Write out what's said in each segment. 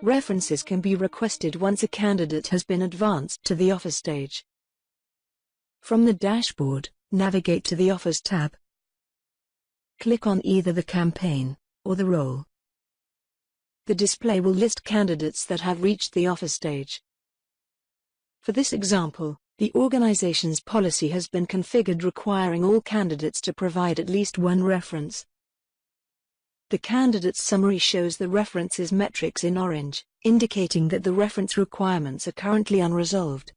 References can be requested once a candidate has been advanced to the offer stage. From the dashboard, navigate to the Offers tab. Click on either the campaign or the role. The display will list candidates that have reached the offer stage. For this example, the organization's policy has been configured requiring all candidates to provide at least one reference. The candidate's summary shows the references metrics in orange, indicating that the reference requirements are currently unresolved.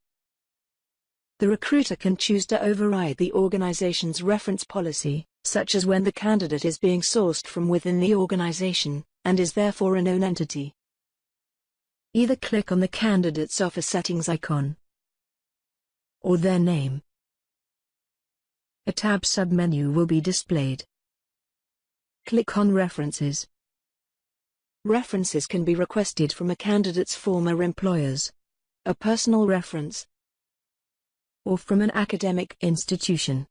The recruiter can choose to override the organization's reference policy, such as when the candidate is being sourced from within the organization, and is therefore a known entity. Either click on the candidate's offer settings icon or their name. A tab submenu will be displayed. Click on References. References can be requested from a candidate's former employers, a personal reference, or from an academic institution.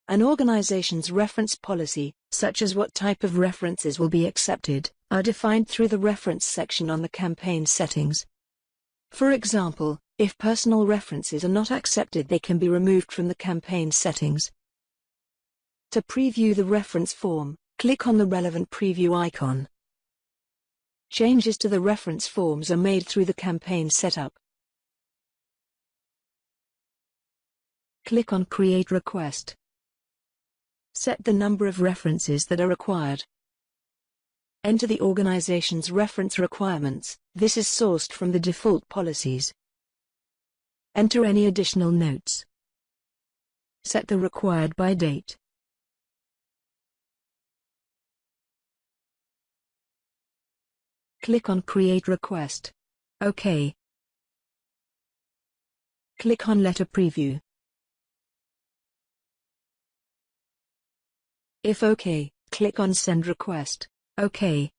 An organization's reference policy, such as what type of references will be accepted, are defined through the Reference section on the campaign settings. For example, if personal references are not accepted, they can be removed from the campaign settings. To preview the reference form, click on the relevant preview icon. Changes to the reference forms are made through the campaign setup. Click on Create Request. Set the number of references that are required. Enter the organization's reference requirements. This is sourced from the default policies. Enter any additional notes. Set the required by date. Click on Create Request. OK. Click on Letter Preview. If OK, click on Send Request. OK.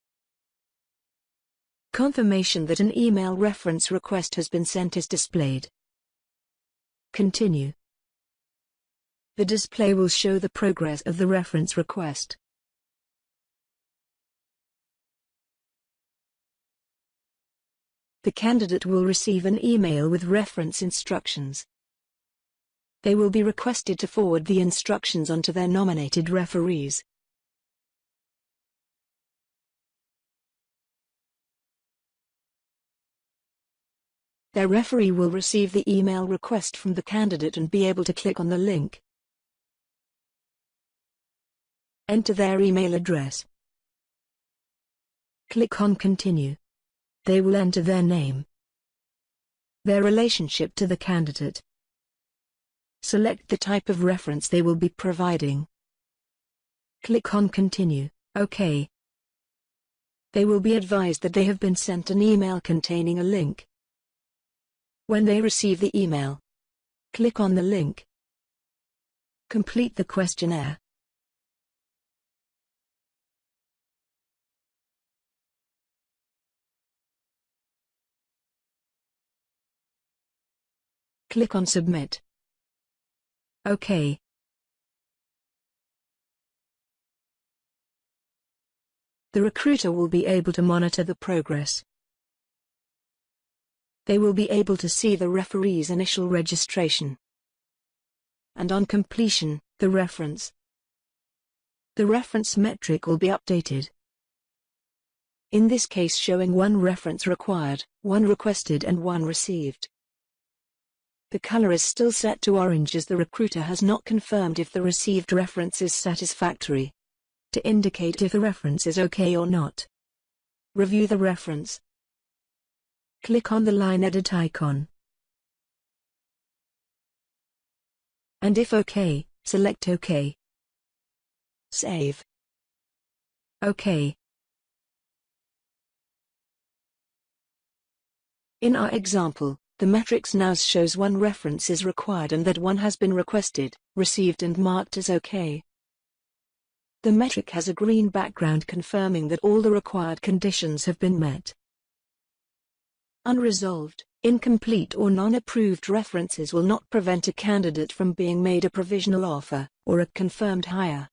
Confirmation that an email reference request has been sent is displayed. Continue. The display will show the progress of the reference request. The candidate will receive an email with reference instructions. They will be requested to forward the instructions onto their nominated referees. Their referee will receive the email request from the candidate and be able to click on the link. Enter their email address. Click on Continue. They will enter their name, their relationship to the candidate. Select the type of reference they will be providing. Click on Continue. OK. They will be advised that they have been sent an email containing a link. When they receive the email, click on the link. Complete the questionnaire. Click on Submit. OK. The recruiter will be able to monitor the progress. They will be able to see the referee's initial registration, and on completion, the reference. The reference metric will be updated. In this case, showing one reference required, one requested and one received. The color is still set to orange as the recruiter has not confirmed if the received reference is satisfactory, to indicate if the reference is OK or not. Review the reference. Click on the line edit icon. And if OK, select OK. Save. OK. In our example, the metrics now shows one reference is required and that one has been requested, received and marked as OK. The metric has a green background confirming that all the required conditions have been met. Unresolved, incomplete or non-approved references will not prevent a candidate from being made a provisional offer, or a confirmed hire.